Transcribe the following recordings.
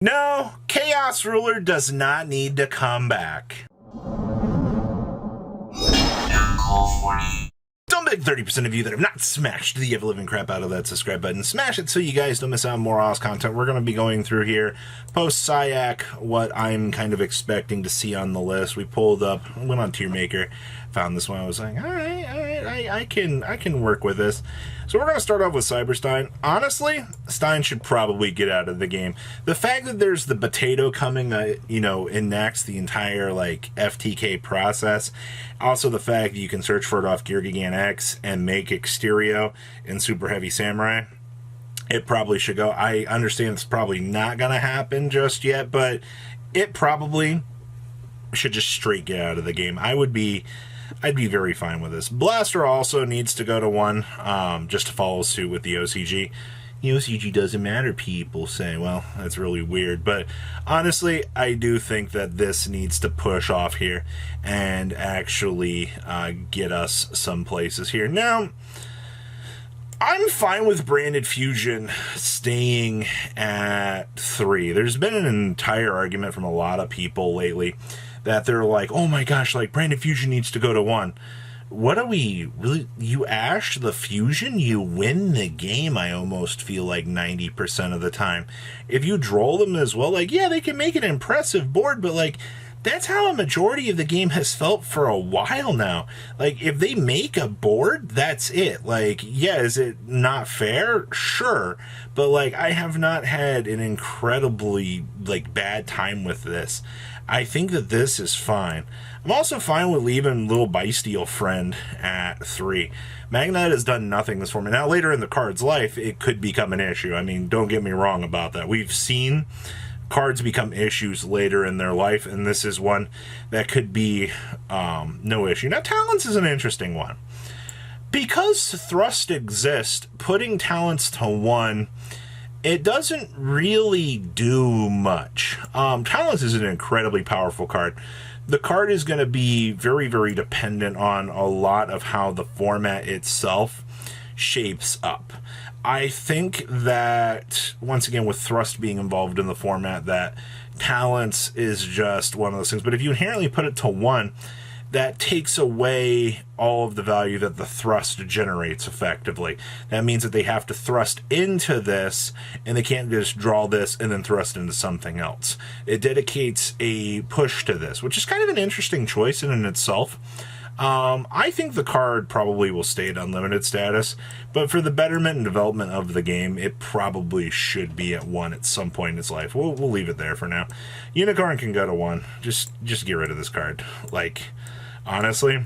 No, Chaos Ruler does not need to come back. Don't beg 30% of you that have not smashed the ever-living crap out of that subscribe button. Smash it so you guys don't miss out on more awesome content. We're going to be going through here, post-SIAC, what I'm kind of expecting to see on the list. We pulled up, went on Tier Maker, found this one. I was like, all right, I can work with this. So we're going to start off with Cyberstein. Honestly, Stein should probably get out of the game. The fact that there's the potato coming, enacts the entire, FTK process. Also the fact that you can search for it off Gear Gigant X and make Exterio in Super Heavy Samurai. It probably should go. I understand it's probably not going to happen just yet, but it probably should just straight get out of the game. I'd be very fine with this. Blaster also needs to go to 1, just to follow suit with the OCG. The OCG doesn't matter, people say. Well, that's really weird. But honestly, I do think that this needs to push off here and actually get us some places here. Now, I'm fine with Branded Fusion staying at 3. There's been an entire argument from a lot of people lately that they're like, oh my gosh, Branded Fusion needs to go to 1. What are we really? You Ash the Fusion, you win the game. I almost feel like 90% of the time. If you droll them as well, yeah, they can make an impressive board, but that's how a majority of the game has felt for a while now. If they make a board, that's it. Yeah, is it not fair? Sure. But, I have not had an incredibly, bad time with this. I think that this is fine. I'm also fine with leaving Little Bysteel Friend at 3. Magnite has done nothing this format. Now, later in the card's life, it could become an issue. I mean, don't get me wrong about that. We've seen cards become issues later in their life, and this is one that could be no issue. Now, Talents is an interesting one. Because Thrust exists, putting Talents to 1, it doesn't really do much. Talents is an incredibly powerful card. The card is going to be very, very dependent on a lot of how the format itself shapes up. I think that, once again, with Thrust being involved in the format, that Talents is just one of those things. But if you inherently put it to 1, that takes away all of the value that the Thrust generates effectively. That means that they have to thrust into this, and they can't just draw this and then thrust into something else. It dedicates a push to this, which is kind of an interesting choice in and itself. I think the card probably will stay at unlimited status, but for the betterment and development of the game, it probably should be at 1 at some point in its life. We'll leave it there for now. Unicorn can go to 1. Just get rid of this card. Honestly,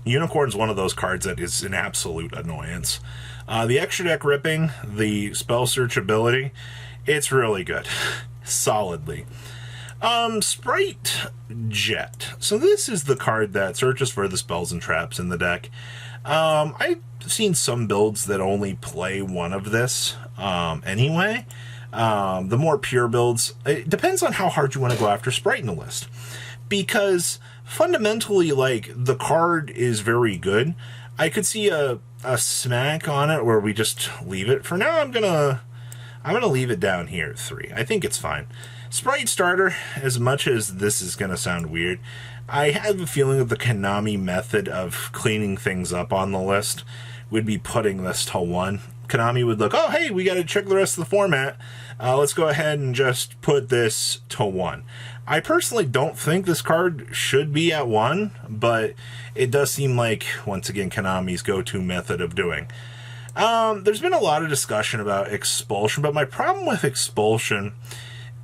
Unicorn's one of those cards that is an absolute annoyance. The extra deck ripping, the spell search ability, it's really good. Solidly. Sprite Jet. So this is the card that searches for the spells and traps in the deck. I've seen some builds that only play one of this anyway. The more pure builds, it depends on how hard you want to go after Sprite in the list. Because fundamentally, the card is very good. I could see a smack on it where we just leave it. For now, I'm gonna leave it down here at 3. I think it's fine. Sprite Starter, as much as this is gonna sound weird, I have a feeling that the Konami method of cleaning things up on the list would be putting this to 1. Konami would look, oh, hey, we got to check the rest of the format. Let's go ahead and just put this to 1. I personally don't think this card should be at 1, but it does seem like, once again, Konami's go-to method of doing. There's been a lot of discussion about Expulsion, but my problem with Expulsion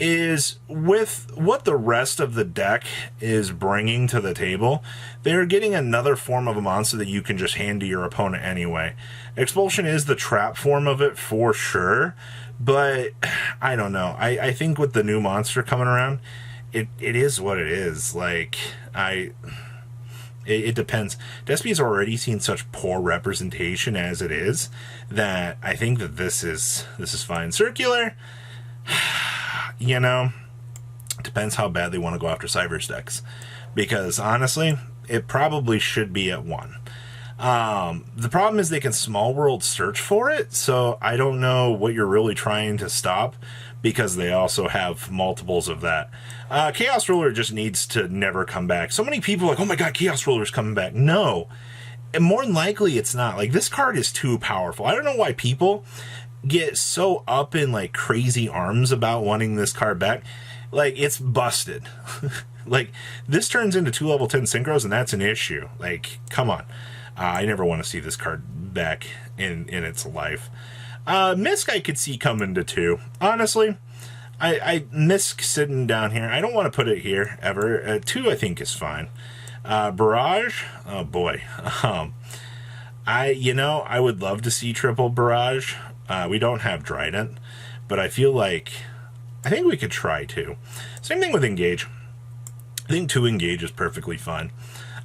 is with what the rest of the deck is bringing to the table, they're getting another form of a monster that you can just hand to your opponent anyway. Expulsion is the trap form of it for sure, but I don't know. I think with the new monster coming around, it is what it is. It depends. Despy's already seen such poor representation as it is that I think that this is fine. Circular, depends how bad they want to go after Cyber's decks. Because honestly, it probably should be at 1. The problem is they can small world search for it, so I don't know what you're really trying to stop, because they also have multiples of that. Chaos Ruler just needs to never come back. So many people are like, oh my god, Chaos Ruler's coming back. No. And more than likely it's not. Like, this card is too powerful. I don't know why people get so up in like crazy arms about wanting this card back. Like, it's busted. Like, this turns into 2 level 10 synchros, and that's an issue. Like, come on. I never want to see this card back in its life. Misk I could see coming to 2. Honestly, I Misk sitting down here. I don't want to put it here ever. 2 I think is fine. Barrage, oh boy. I would love to see triple Barrage. We don't have Trident, but I think we could try 2. Same thing with Engage. I think 2 Engage is perfectly fine.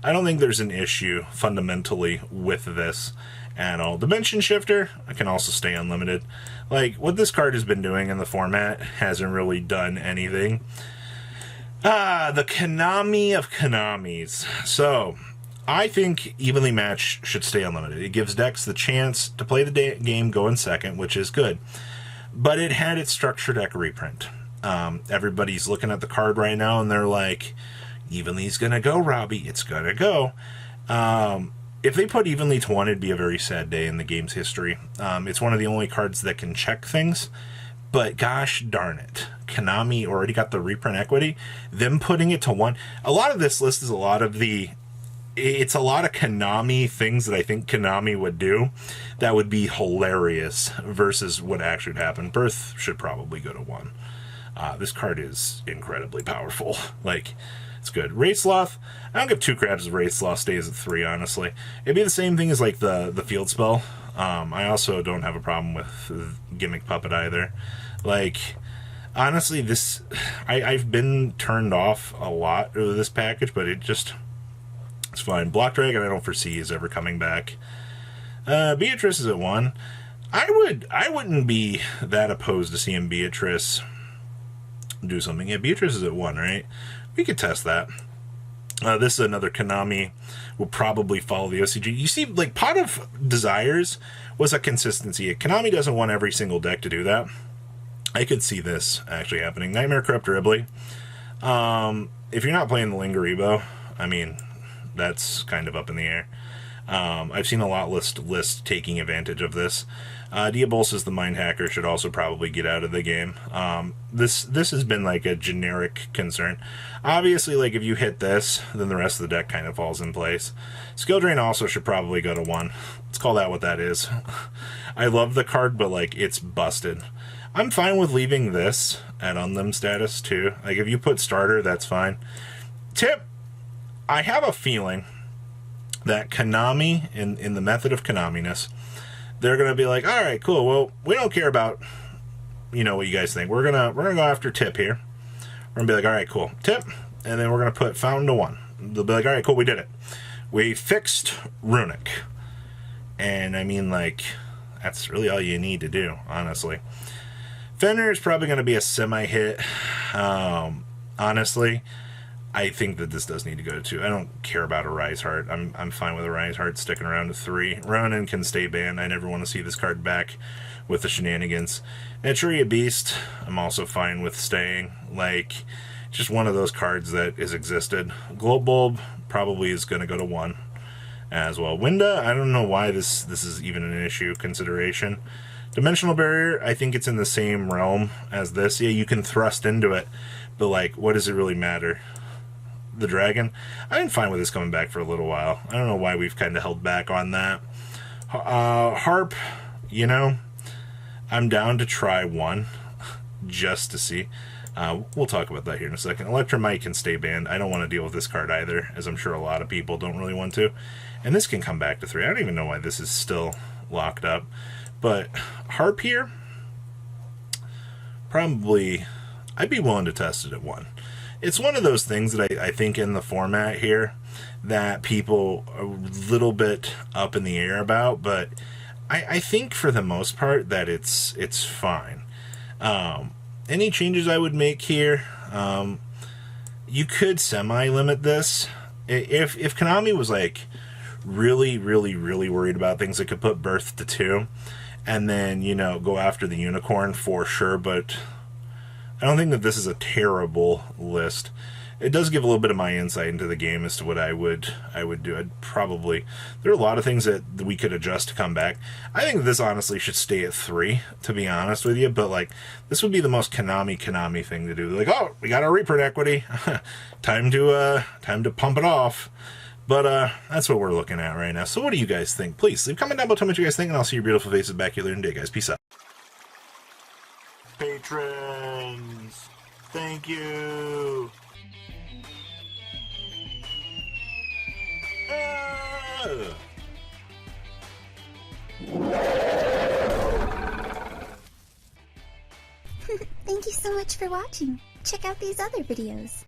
I don't think there's an issue fundamentally with this at all. Dimension Shifter, I can also stay unlimited. Like, what this card has been doing in the format hasn't really done anything. The Konami of Konamis. So, I think Evenly Matched should stay unlimited. It gives decks the chance to play the game going second, which is good. But it had its structure deck reprint. Everybody's looking at the card right now, and they're like, Evenly's gonna go, Robbie. It's gonna go. If they put Evenly to 1, it'd be a very sad day in the game's history. It's one of the only cards that can check things. But gosh darn it, Konami already got the reprint equity. Them putting it to 1. A lot of this list is it's a lot of Konami things that I think Konami would do that would be hilarious versus what actually would happen. Birth should probably go to 1. This card is incredibly powerful. Like, it's good. Wraithsloth, I don't give 2 craps if Wraithsloth stays at 3, honestly. It'd be the same thing as like the field spell. I also don't have a problem with Gimmick Puppet either. Like, honestly, I've been turned off a lot of this package, but it's fine. Block Dragon I don't foresee is ever coming back. Beatrice is at 1. I wouldn't be that opposed to seeing Beatrice do something. Yeah, Beatrice is at 1, right? We could test that. This is another Konami. Will probably follow the OCG. You see, like, Pot of Desires was a consistency. Konami doesn't want every single deck to do that. I could see this actually happening. Nightmare Corrupt Ribley. If you're not playing the Lingaribo, I mean, that's kind of up in the air. I've seen a lot lists taking advantage of this. Diabolus, the Mind Hacker, should also probably get out of the game. This has been like a generic concern. Obviously, like, if you hit this, then the rest of the deck kind of falls in place. Skill Drain also should probably go to 1. Let's call that what that is. I love the card, but like, it's busted. I'm fine with leaving this at unlim status too. Like, if you put starter, that's fine. Tip, I have a feeling that Konami, in the method of Konami-ness, they're gonna be like, all right, cool. Well, we don't care about, what you guys think. We're gonna go after Tip here. We're gonna be like, all right, cool, Tip, and then we're gonna put Fountain to 1. They'll be like, all right, cool, we did it. We fixed Runic, and I mean, like, that's really all you need to do, honestly. Fenrir is probably gonna be a semi-hit. Honestly, I think that this does need to go to 2. I don't care about a Rise Heart. I'm fine with a Rise Heart sticking around to 3. Ronan can stay banned. I never want to see this card back with the shenanigans. Etruria Beast, I'm also fine with staying. Like, just one of those cards that has existed. Globe Bulb probably is going to go to 1 as well. Winda, I don't know why this is even an issue consideration. Dimensional Barrier, I think it's in the same realm as this. Yeah, you can thrust into it, but like, what does it really matter? The Dragon, I've been fine with this coming back for a little while. I don't know why we've kind of held back on that. Harp, I'm down to try 1 just to see. We'll talk about that here in a second. Electromite can stay banned. I don't want to deal with this card either, as I'm sure a lot of people don't really want to. And this can come back to 3. I don't even know why this is still locked up. But Harp here, probably, I'd be willing to test it at 1. It's one of those things that I think in the format here that people are a little bit up in the air about, but I think for the most part that it's fine. Any changes I would make here, you could semi-limit this. If Konami was like really, really, really worried about things that could put Birth to 2. And then, you know, go after the Unicorn for sure, but I don't think that this is a terrible list. It does give a little bit of my insight into the game as to what I would do. I'd probably... There are a lot of things that we could adjust to come back. I think this honestly should stay at 3, to be honest with you, but, like, this would be the most Konami thing to do. Like, oh, we got our reprint equity. time to pump it off. But that's what we're looking at right now. So what do you guys think? Please, leave a comment down below, tell me what you guys think, and I'll see your beautiful faces back here later in the day, guys. Peace out. Patrons, thank you. Thank you so much for watching. Check out these other videos.